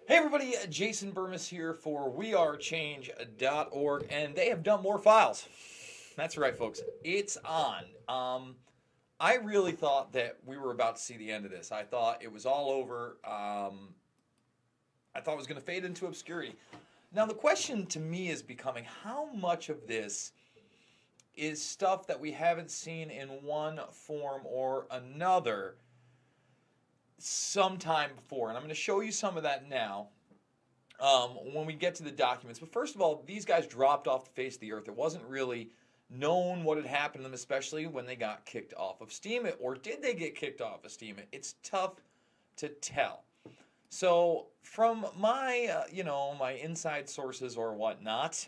Hey everybody, Jason Burmis here for wearechange.org, and they have done more files. That's right, folks. It's on. I really thought that we were about to see the end of this. I thought it was all over. I thought it was going to fade into obscurity. Now, the question to me is becoming how much of this is stuff that we haven't seen in one form or another sometime before, and I'm going to show you some of that now when we get to the documents. But first of all, these guys dropped off the face of the earth. It wasn't really known what had happened to them, especially when they got kicked off of Steemit, or did they get kicked off of Steemit? It's tough to tell. So from my, my inside sources or whatnot,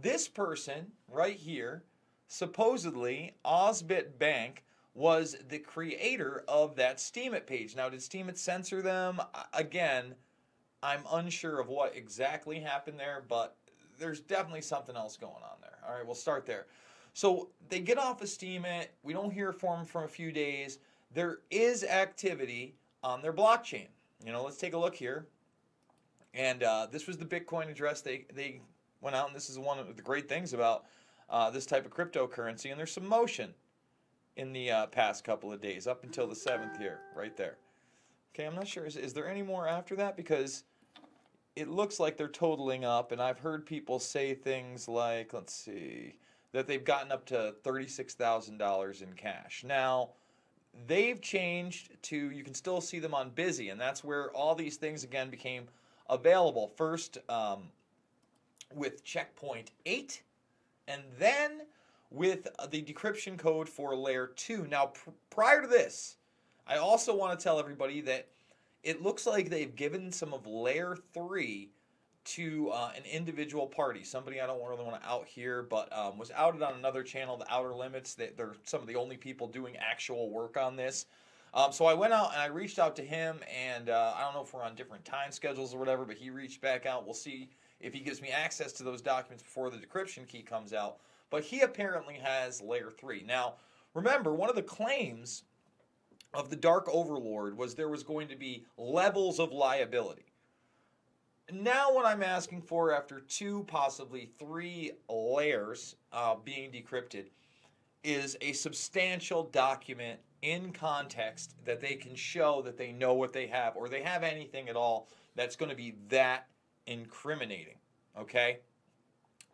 this person right here, supposedly Ozbit Bank, was the creator of that Steemit page. Now, did Steemit censor them? Again, I'm unsure of what exactly happened there, but there's definitely something else going on there. All right, we'll start there. So they get off of Steemit. We don't hear from them for a few days. There is activity on their blockchain. Let's take a look here. And this was the Bitcoin address they went out, and this is one of the great things about this type of cryptocurrency. And there's some motion in the past couple of days, up until the 7th here, right there. Okay, I'm not sure. Is there any more after that? Because it looks like they're totaling up, and I've heard people say things like, let's see, that they've gotten up to $36,000 in cash. Now, they've changed to, you can still see them on Busy, and that's where all these things, again, became available. First with Checkpoint 8, and then with the decryption code for Layer 2. Now, prior to this, I also want to tell everybody that it looks like they've given some of Layer 3 to an individual party. Somebody I don't really want to out here, but was outed on another channel, The Outer Limits. They're some of the only people doing actual work on this. So I went out and I reached out to him, and I don't know if we're on different time schedules or whatever, but he reached back out. We'll see if he gives me access to those documents before the decryption key comes out. But he apparently has Layer 3. Now, remember, one of the claims of the Dark Overlord was there was going to be levels of liability. Now what I'm asking for after 2, possibly 3 layers being decrypted is a substantial document in context that they can show that they know what they have, or they have anything at all that's going to be that incriminating, okay?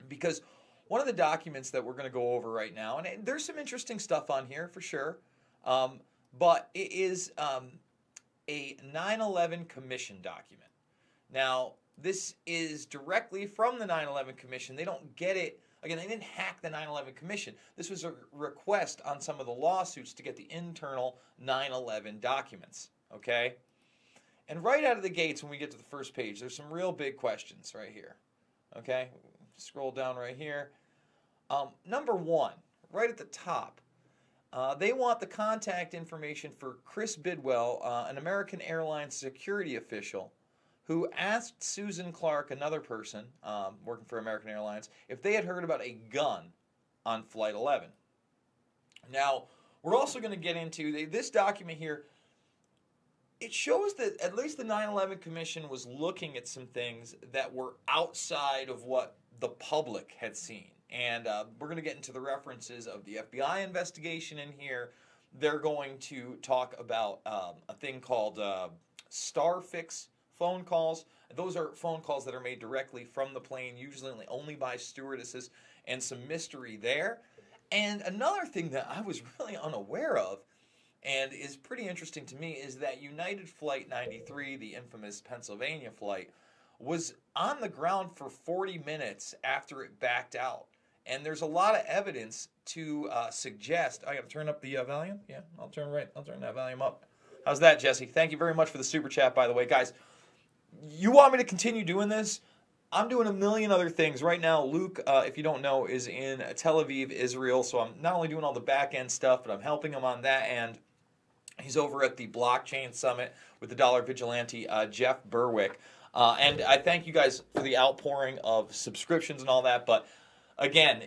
Because one of the documents that we're going to go over right now, and there's some interesting stuff on here for sure, but it is a 9/11 Commission document. Now, this is directly from the 9/11 Commission. They don't get it. Again, they didn't hack the 9/11 Commission. This was a request on some of the lawsuits to get the internal 9/11 documents, okay? And right out of the gates, when we get to the first page, there's some real big questions right here, okay? Scroll down right here. Number 1, right at the top, they want the contact information for Chris Bidwell, an American Airlines security official, who asked Susan Clark, another person working for American Airlines, if they had heard about a gun on Flight 11. Now, we're also going to get into this document here. It shows that at least the 9/11 Commission was looking at some things that were outside of what the public had seen. And we're going to get into the references of the FBI investigation in here. They're going to talk about a thing called Starfix phone calls. Those are phone calls that are made directly from the plane, usually only by stewardesses, and some mystery there. And another thing that I was really unaware of, and is pretty interesting to me, is that United Flight 93, the infamous Pennsylvania flight, was on the ground for 40 minutes after it backed out. And there's a lot of evidence to suggest. I got to turn up the volume? Yeah, I'll turn that volume up. How's that, Jesse? Thank you very much for the super chat, by the way. Guys, you want me to continue doing this? I'm doing a million other things. Right now, Luke, if you don't know, is in Tel Aviv, Israel. So I'm not only doing all the back-end stuff, but I'm helping him on that end. He's over at the Blockchain Summit with the Dollar Vigilante, Jeff Berwick. And I thank you guys for the outpouring of subscriptions and all that. But again,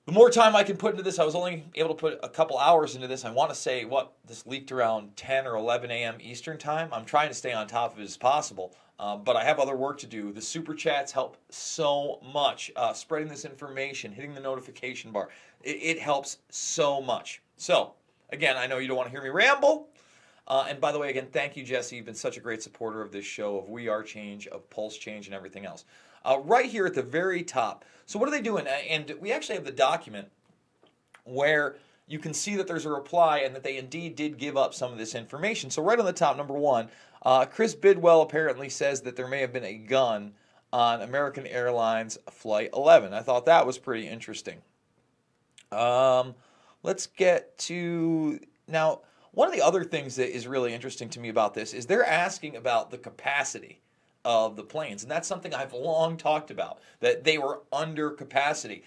The more time I can put into this, I was only able to put a couple hours into this. I want to say, this leaked around 10 or 11 a.m. Eastern time. I'm trying to stay on top of it as possible, but I have other work to do. The super chats help so much. Spreading this information, hitting the notification bar, it helps so much. So, again, I know you don't want to hear me ramble. And by the way, again, thank you, Jesse. You've been such a great supporter of this show, of We Are Change, of Pulse Change, and everything else. Right here at the very top. So what are they doing? And we actually have the document where you can see that there's a reply and that they indeed did give up some of this information. So right on the top, number one, Chris Bidwell apparently says that there may have been a gun on American Airlines Flight 11. I thought that was pretty interesting. Let's get to... Now, one of the other things that is really interesting to me about this is they're asking about the capacity of the planes. And that's something I've long talked about, that they were under capacity.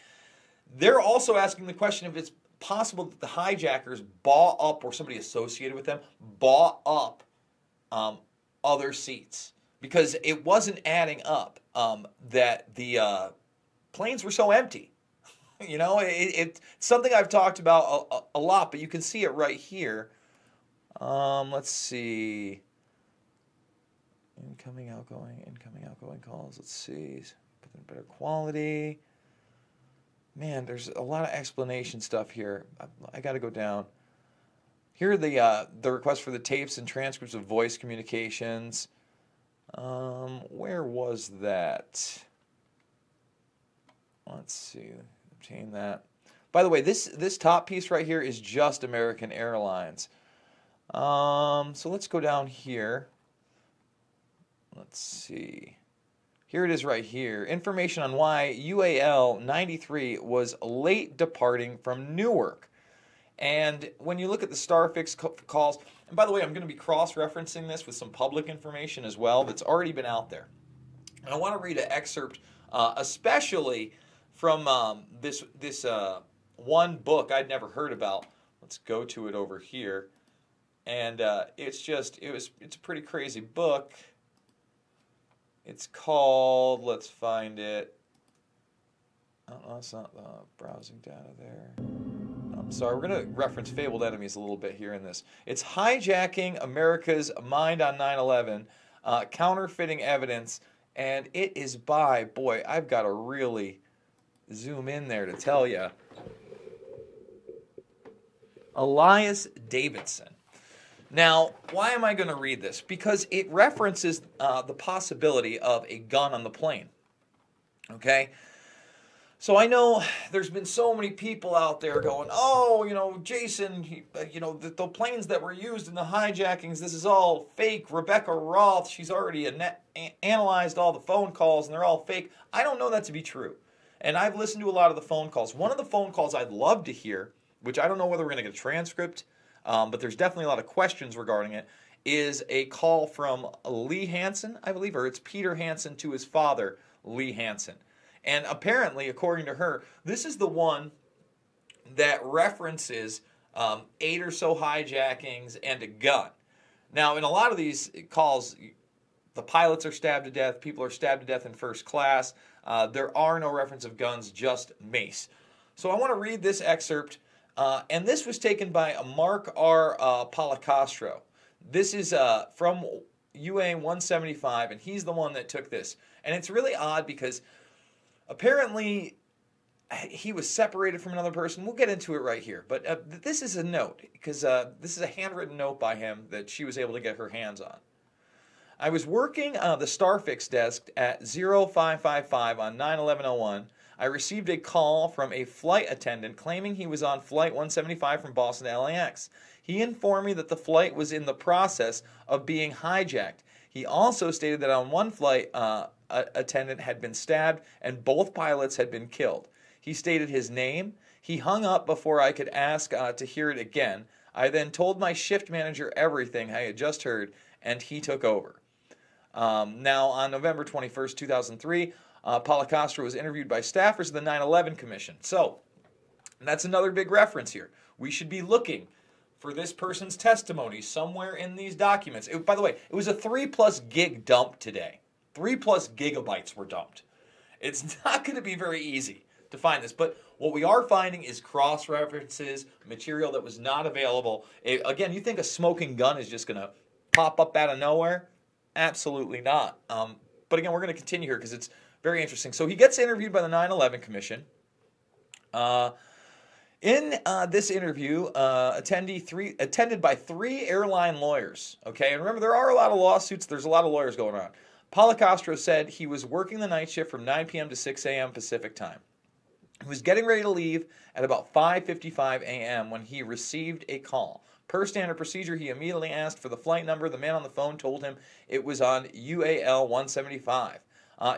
They're also asking the question if it's possible that the hijackers bought up, or somebody associated with them, bought up other seats. Because it wasn't adding up that the planes were so empty. You know, it's something I've talked about a lot, but you can see it right here. Let's see. Incoming, outgoing calls. Let's see. Put in better quality. Man, there's a lot of explanation stuff here. I got to go down. Here are the requests for the tapes and transcripts of voice communications. Where was that? Let's see. Obtain that. By the way, this top piece right here is just American Airlines. So let's go down here. Let's see. Here it is right here. Information on why UAL 93 was late departing from Newark. And when you look at the Starfix calls, and by the way, I'm going to be cross-referencing this with some public information as well that's already been out there. And I want to read an excerpt, especially from this one book I'd never heard about. Let's go to it over here. And it's a pretty crazy book. It's called, let's find it. Oh, that's not the browsing data there. I'm sorry, we're going to reference Fabled Enemies a little bit here in this. It's Hijacking America's Mind on 9/11, Counterfeiting Evidence, and it is by, boy, I've got to really zoom in there to tell you, Elias Davidson. Now, why am I going to read this? Because it references the possibility of a gun on the plane. Okay? So I know there's been so many people out there going, oh, you know, Jason, the planes that were used in the hijackings, this is all fake. Rebecca Roth, she's already analyzed all the phone calls, and they're all fake. I don't know that to be true. And I've listened to a lot of the phone calls. One of the phone calls I'd love to hear, which I don't know whether we're going to get a transcript, but there's definitely a lot of questions regarding it, is a call from Lee Hansen, I believe, or it's Peter Hansen to his father, Lee Hansen. And apparently, according to her, this is the one that references 8 or so hijackings and a gun. Now, in a lot of these calls, the pilots are stabbed to death, people are stabbed to death in first class. There are no reference of guns, just mace. So I want to read this excerpt. And this was taken by Mark R. Policastro. This is from UA 175, and he's the one that took this. And it's really odd because apparently he was separated from another person. We'll get into it right here. But this is a note, because this is a handwritten note by him that she was able to get her hands on. I was working on the Starfix desk at 0555 on 9/11/01. I received a call from a flight attendant claiming he was on Flight 175 from Boston to LAX. He informed me that the flight was in the process of being hijacked. He also stated that on one flight, attendant had been stabbed and both pilots had been killed. He stated his name. He hung up before I could ask to hear it again. I then told my shift manager everything I had just heard, and he took over. Now, on November 21st, 2003, Policastro was interviewed by staffers of the 9/11 Commission. So, that's another big reference here. We should be looking for this person's testimony somewhere in these documents. By the way, it was a 3+ gig dump today. 3+ gigabytes were dumped. It's not going to be very easy to find this. But What we are finding is cross-references, material that was not available. Again, you think a smoking gun is just going to pop up out of nowhere? Absolutely not. But again, we're going to continue here because it's very interesting. So he gets interviewed by the 9/11 Commission. In this interview, attended by 3 airline lawyers. Okay, and remember, there are a lot of lawsuits. There's a lot of lawyers going on. Policastro said he was working the night shift from 9 p.m. to 6 a.m. Pacific time. He was getting ready to leave at about 5:55 a.m. when he received a call. Per standard procedure, he immediately asked for the flight number. The man on the phone told him it was on UAL 175.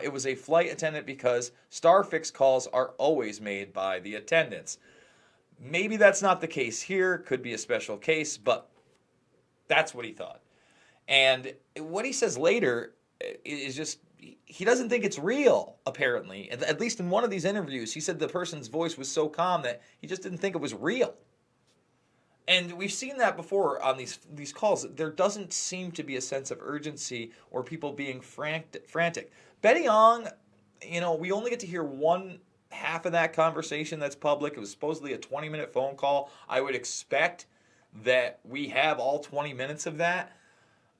It was a flight attendant because Starfix calls are always made by the attendants. Maybe that's not the case here. Could be a special case, but that's what he thought. And what he says later is just, he doesn't think it's real, apparently. At least in one of these interviews, he said the person's voice was so calm that he just didn't think it was real. And we've seen that before on these calls. There doesn't seem to be a sense of urgency or people being frantic. Betty Ong, we only get to hear one half of that conversation that's public. It was supposedly a 20-minute phone call. I would expect that we have all 20 minutes of that.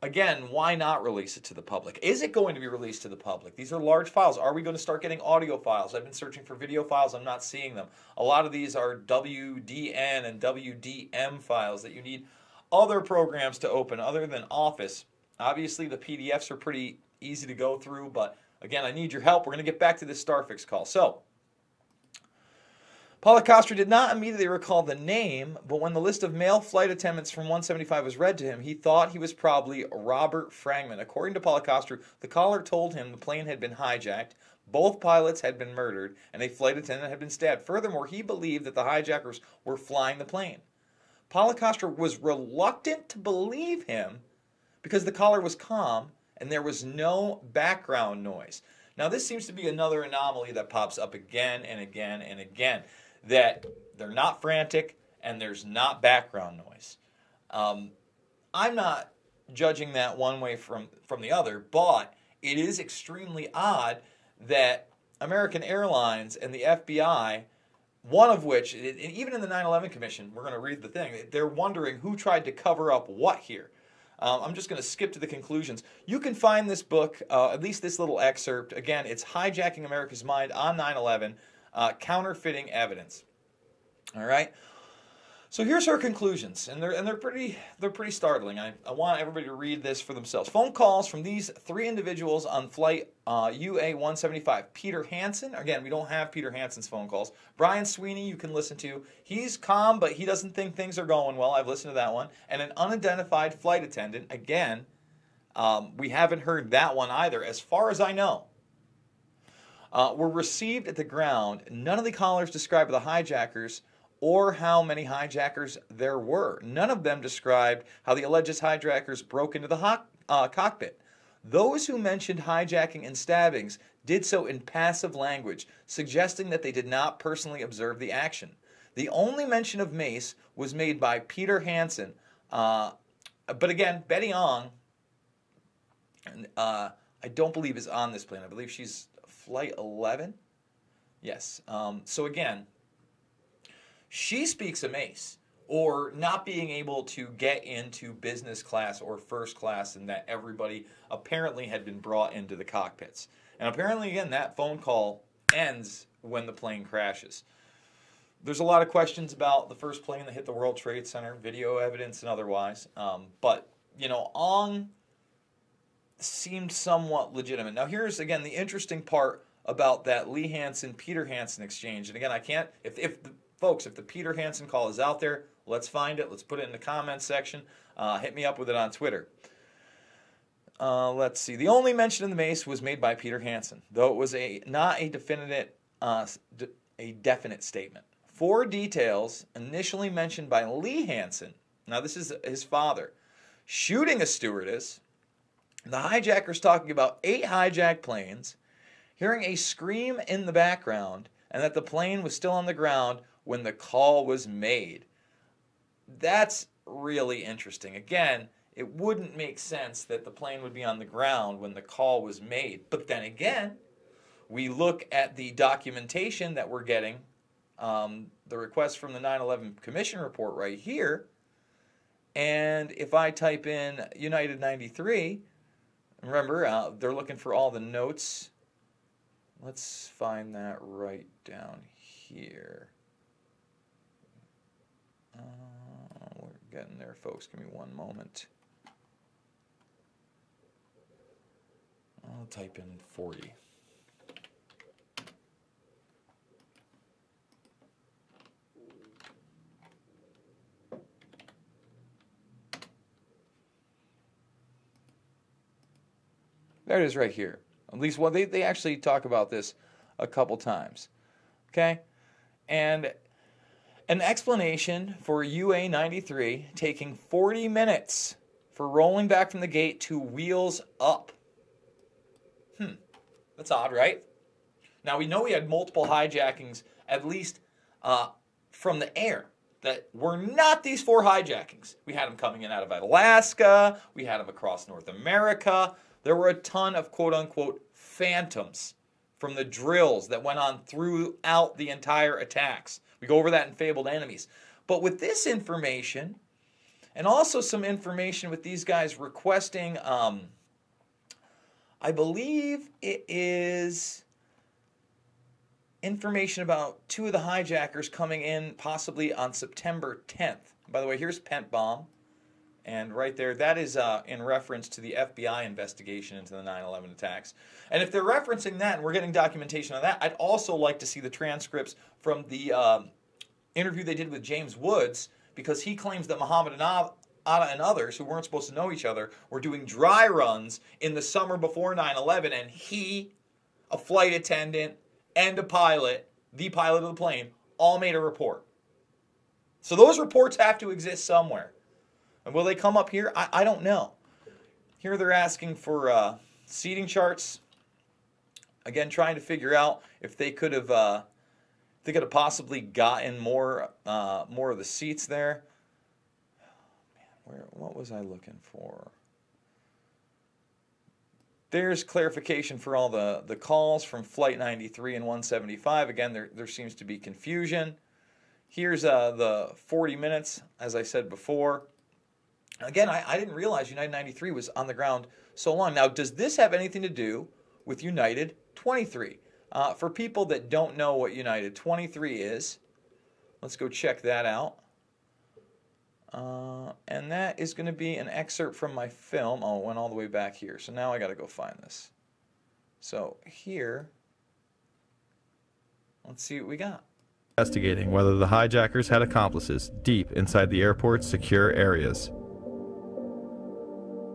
Again, why not release it to the public? Is it going to be released to the public? These are large files. Are we going to start getting audio files? I've been searching for video files. I'm not seeing them. A lot of these are WDN and WDM files that you need other programs to open other than Office. Obviously, the PDFs are pretty easy to go through, but again, I need your help. We're going to get back to this Starfix call. So, Policastro did not immediately recall the name, but when the list of male flight attendants from 175 was read to him, he thought he was probably Robert Frangman. According to Policastro, the caller told him the plane had been hijacked, both pilots had been murdered, and a flight attendant had been stabbed. Furthermore, he believed that the hijackers were flying the plane. Policastro was reluctant to believe him because the caller was calm and there was no background noise. Now, this seems to be another anomaly that pops up again and again and again, that they're not frantic and there's not background noise. I'm not judging that one way from the other, but it is extremely odd that American Airlines and the FBI, one of which, even in the 9/11 Commission, we're going to read the thing, they're wondering who tried to cover up what here. I'm just going to skip to the conclusions. You can find this book, at least this little excerpt. Again, it's Hijacking America's Mind on 9/11, Counterfeiting Evidence. All right. So here's her conclusions, and they're pretty startling. I want everybody to read this for themselves. Phone calls from these 3 individuals on flight UA-175. Peter Hansen, again, we don't have Peter Hansen's phone calls. Brian Sweeney, you can listen to. He's calm, but he doesn't think things are going well. I've listened to that one. And an unidentified flight attendant, again, we haven't heard that one either, as far as I know. Were received at the ground. None of the callers described the hijackers or how many hijackers there were. None of them described how the alleged hijackers broke into the cockpit. Those who mentioned hijacking and stabbings did so in passive language, suggesting that they did not personally observe the action. The only mention of mace was made by Peter Hansen. But again, Betty Ong, I don't believe is on this plane. I believe she's flight 11. Yes. So again, she speaks a mace, or not being able to get into business class or first class, and that everybody apparently had been brought into the cockpits. And apparently, again, that phone call ends when the plane crashes. There's a lot of questions about the first plane that hit the World Trade Center, video evidence and otherwise. But, Ong seemed somewhat legitimate. Now, here's, again, the interesting part about that Lee Hansen-Peter Hansen exchange. And again, I can't, folks, if the Peter Hansen call is out there, let's find it. Let's put it in the comments section. Hit me up with it on Twitter. Let's see. The only mention in the mace was made by Peter Hansen, though it was not a definite statement. 4 details initially mentioned by Lee Hansen. Now, this is his father. Shooting a stewardess, the hijackers talking about 8 hijacked planes, hearing a scream in the background, and that the plane was still on the ground when the call was made. That's really interesting. Again, it wouldn't make sense that the plane would be on the ground when the call was made. But then again, we look at the documentation that we're getting the request from the 9/11 Commission report right here. And if I type in United 93, remember, they're looking for all the notes. Let's find that right down here. We're getting there, folks. Give me one moment. I'll type in 40. There it is right here. At least, well, they actually talk about this a couple times. Okay? And an explanation for UA-93 taking 40 minutes for rolling back from the gate to wheels up. That's odd, right? Now, we know we had multiple hijackings, at least from the air, that were not these 4 hijackings. We had them coming in out of Alaska. We had them across North America. There were a ton of quote-unquote phantoms from the drills that went on throughout the entire attacks. We go over that in Fabled Enemies. But with this information, and also some information with these guys requesting, I believe it is information about 2 of the hijackers coming in possibly on September 10th. By the way, here's Pent Bomb. And right there, that is in reference to the FBI investigation into the 9/11 attacks. And if they're referencing that, and we're getting documentation on that, I'd also like to see the transcripts from the interview they did with James Woods, because he claims that Muhammad Atta and others, who weren't supposed to know each other, were doing dry runs in the summer before 9/11, and he, a flight attendant, and a pilot, the pilot of the plane, all made a report. So those reports have to exist somewhere. And will they come up here? I don't know. Here they're asking for seating charts. Again, trying to figure out if they could have possibly gotten more of the seats there. Man, what was I looking for? There's clarification for all the calls from Flight 93 and 175. Again, there seems to be confusion. Here's the 40 minutes, as I said before. Again, I didn't realize United 93 was on the ground so long. Now, does this have anything to do with United 23? For people that don't know what United 23 is, let's go check that out. And that is going to be an excerpt from my film. Oh, it went all the way back here. So now I got to go find this. So here, let's see what we got. Investigating whether the hijackers had accomplices deep inside the airport's secure areas.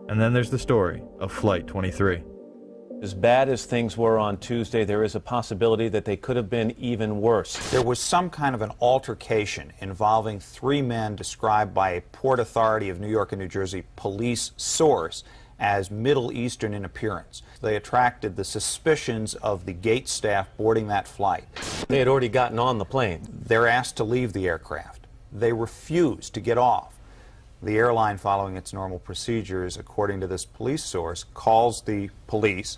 And then there's the story of Flight 23. As bad as things were on Tuesday, there is a possibility that they could have been even worse. There was some kind of an altercation involving 3 men described by a Port Authority of New York and New Jersey police source as Middle Eastern in appearance. They attracted the suspicions of the gate staff boarding that flight. They had already gotten on the plane. They're asked to leave the aircraft. They refuse to get off. The airline, following its normal procedures, according to this police source, calls the police,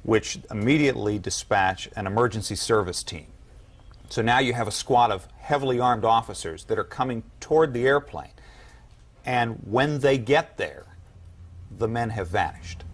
which immediately dispatch an emergency service team. So now you have a squad of heavily armed officers that are coming toward the airplane. And when they get there, the men have vanished.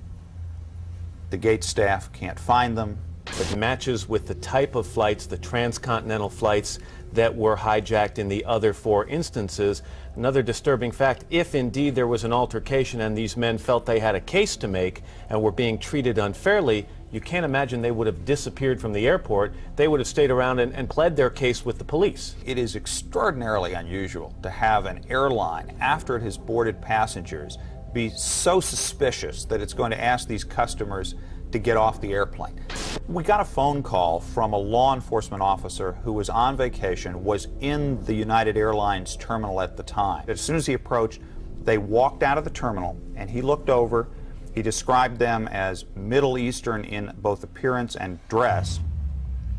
The gate staff can't find them. It matches with the type of flights, the transcontinental flights that were hijacked in the other 4 instances. Another disturbing fact, if indeed there was an altercation and these men felt they had a case to make and were being treated unfairly, you can't imagine they would have disappeared from the airport. They would have stayed around and pled their case with the police. It is extraordinarily unusual to have an airline, after it has boarded passengers, be so suspicious that it's going to ask these customers to get off the airplane. We got a phone call from a law enforcement officer who was on vacation, was in the United Airlines terminal at the time. As soon as he approached, they walked out of the terminal and he looked over. He described them as Middle Eastern in both appearance and dress.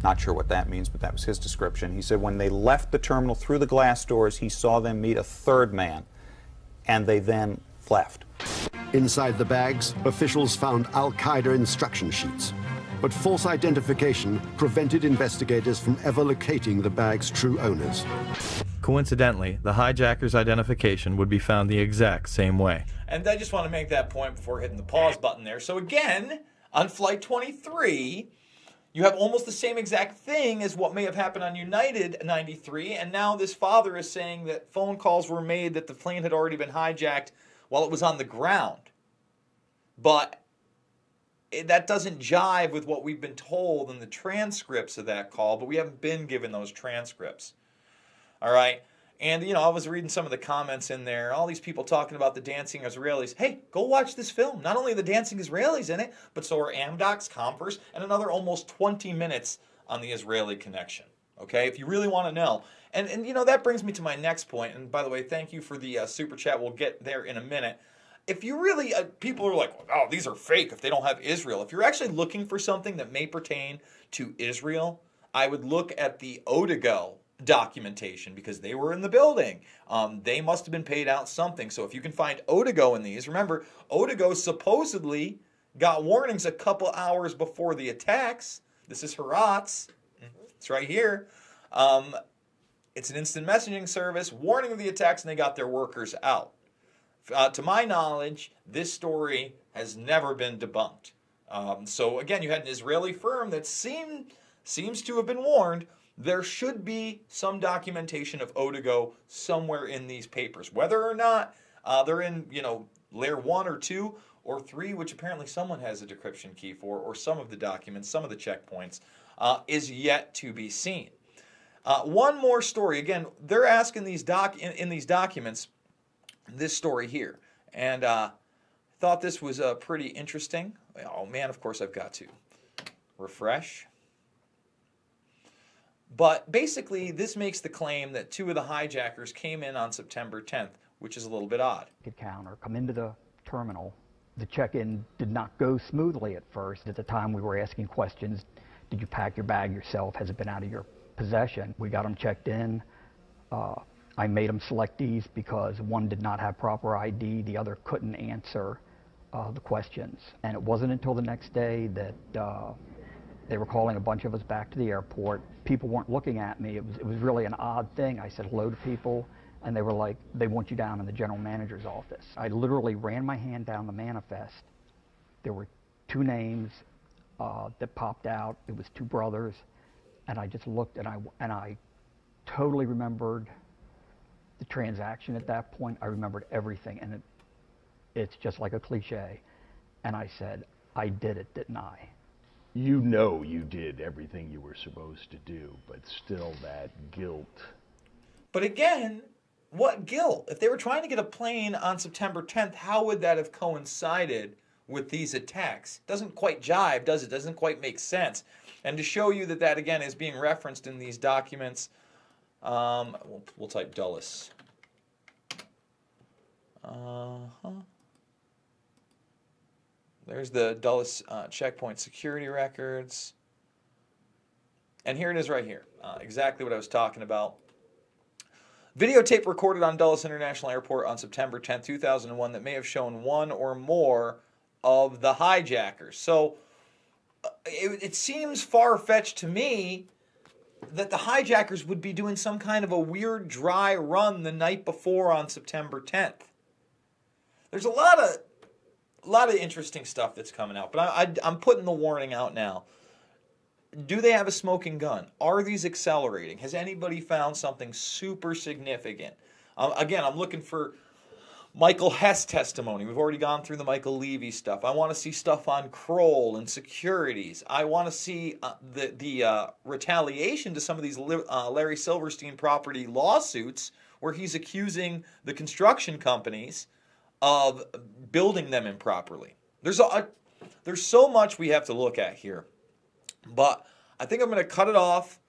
Not sure what that means, but that was his description. He said when they left the terminal through the glass doors, he saw them meet a 3rd man, and they then left. Inside the bags, officials found Al-Qaeda instruction sheets. but false identification prevented investigators from ever locating the bag's true owners. Coincidentally, the hijacker's identification would be found the exact same way. And I just want to make that point before hitting the pause button there. So again, on Flight 23, you have almost the same exact thing as what may have happened on United 93, and now this father is saying that phone calls were made that the plane had already been hijacked while it was on the ground. But that doesn't jive with what we've been told in the transcripts of that call, but we haven't been given those transcripts. All right? And, you know, I was reading some of the comments in there. All these people talking about the dancing Israelis. Hey, go watch this film. Not only are the dancing Israelis in it, but so are Amdocs, Converse, and another almost 20 minutes on the Israeli connection. Okay? If you really want to know. And you know, that brings me to my next point. And by the way, thank you for the super chat. We'll get there in a minute. If you really, people are like, oh, these are fake if they don't have Israel. If you're actually looking for something that may pertain to Israel, I would look at the Odigo documentation because they were in the building. They must have been paid out something. So if you can find Odigo in these, remember, Odigo supposedly got warnings a couple hours before the attacks. This is Heratz. It's right here. It's an instant messaging service, warning of the attacks, and they got their workers out. To my knowledge, this story has never been debunked. So again, you had an Israeli firm that seems to have been warned. There should be some documentation of Odigo somewhere in these papers. Whether or not they're in, you know, layer 1 or 2 or 3, which apparently someone has a decryption key for, or some of the documents, some of the checkpoints, is yet to be seen. One more story. Again, they're asking these in these documents this story here. And thought this was pretty interesting. Oh man, of course I've got to refresh. But basically, this makes the claim that 2 of the hijackers came in on September 10th, which is a little bit odd. Counter, come into the terminal. The check-in did not go smoothly at first. At the time, we were asking questions. Did you pack your bag yourself? Has it been out of your possession? We got them checked in. I made them selectees because one did not have proper ID. The other couldn't answer the questions. And it wasn't until the next day that they were calling a bunch of us back to the airport. People weren't looking at me. It was really an odd thing. I said hello to people, and they were like, they want you down in the general manager's office. I literally ran my hand down the manifest. There were 2 names that popped out. It was 2 brothers, and I just looked, and I totally remembered the transaction at that point. I remembered everything, and it's just like a cliche. And I said, I did it, didn't I? You know you did everything you were supposed to do, but still that guilt. But again, what guilt? If they were trying to get a plane on September 10th, how would that have coincided with these attacks? Doesn't quite jive, does it? Doesn't quite make sense. And to show you that that, again, is being referenced in these documents, we'll type Dulles. There's the Dulles checkpoint security records. And here it is right here. Exactly what I was talking about. Videotape recorded on Dulles International Airport on September 10, 2001 that may have shown 1 or more of the hijackers. So it seems far-fetched to me that the hijackers would be doing some kind of a weird dry run the night before on September 10th. There's a lot of interesting stuff that's coming out, but I'm putting the warning out now. Do they have a smoking gun? Are these accelerating? Has anybody found something super significant? Again, I'm looking for Michael Hess testimony. We've already gone through the Michael Levy stuff. I want to see stuff on Kroll and securities. I want to see the retaliation to some of these Larry Silverstein property lawsuits where he's accusing the construction companies of building them improperly. There's so much we have to look at here. But I think I'm going to cut it off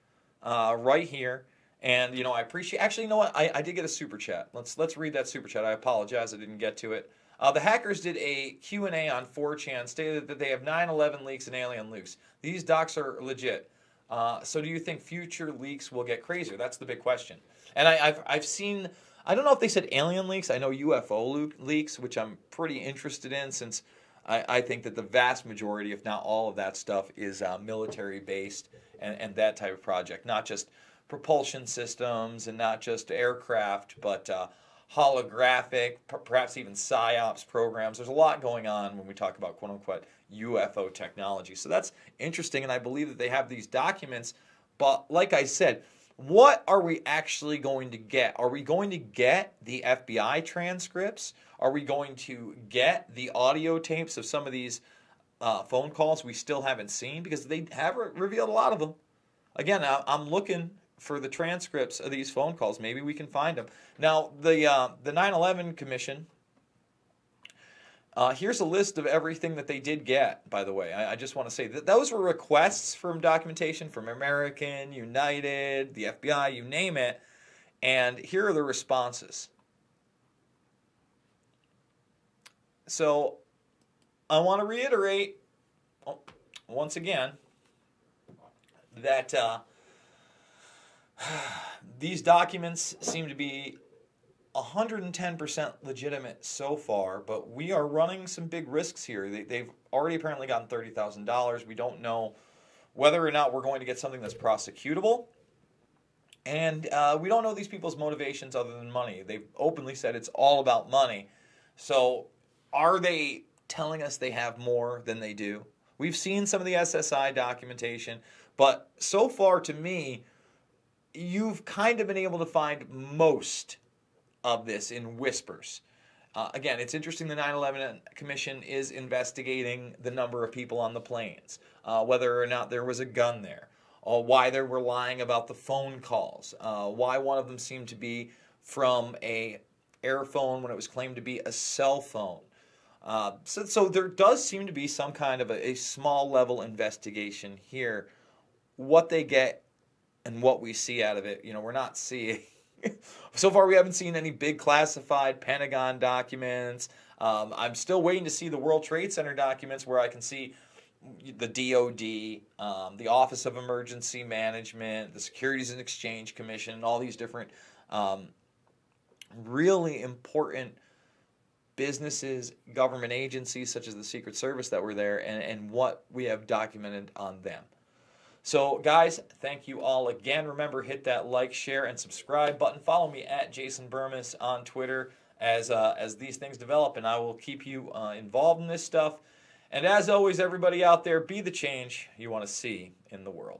right here. And, you know, I appreciate... Actually, you know what? I did get a super chat. Let's read that super chat. I apologize I didn't get to it. The hackers did a Q&A on 4chan, stated that they have 9/11 leaks and alien leaks. These docs are legit. So do you think future leaks will get crazier? That's the big question. And I've seen... I don't know if they said alien leaks. I know UFO leaks, which I'm pretty interested in since I think that the vast majority, if not all of that stuff, is military-based and that type of project. Not just propulsion systems and not just aircraft, but holographic, perhaps even PSYOPs programs. There's a lot going on when we talk about quote-unquote UFO technology. So that's interesting, and I believe that they have these documents. But like I said, what are we actually going to get? Are we going to get the FBI transcripts? Are we going to get the audio tapes of some of these phone calls we still haven't seen? Because they have revealed a lot of them. Again, I'm looking for the transcripts of these phone calls. Maybe we can find them. Now, the 9/11 Commission, here's a list of everything that they did get, by the way. I just want to say that those were requests from documentation from American, United, the FBI, you name it. And here are the responses. So I want to reiterate once again that these documents seem to be 110% legitimate so far, but we are running some big risks here. They've already apparently gotten $30,000. We don't know whether or not we're going to get something that's prosecutable. And we don't know these people's motivations other than money. They've openly said it's all about money. So are they telling us they have more than they do? We've seen some of the SSI documentation, but so far to me, you've kind of been able to find most of this in whispers. Again, it's interesting the 9/11 Commission is investigating the number of people on the planes, whether or not there was a gun there, why they were lying about the phone calls, why one of them seemed to be from a airphone when it was claimed to be a cell phone. So there does seem to be some kind of a small level investigation here. What they get and what we see out of it, we're not seeing. So far, we haven't seen any big classified Pentagon documents. I'm still waiting to see the World Trade Center documents where I can see the DOD, the Office of Emergency Management, the Securities and Exchange Commission, and all these different really important businesses, government agencies such as the Secret Service that were there, and what we have documented on them. So, guys, thank you all again. Remember, hit that like, share, and subscribe button. Follow me at Jason Burmis on Twitter as these things develop, and I will keep you involved in this stuff. And as always, everybody out there, be the change you want to see in the world.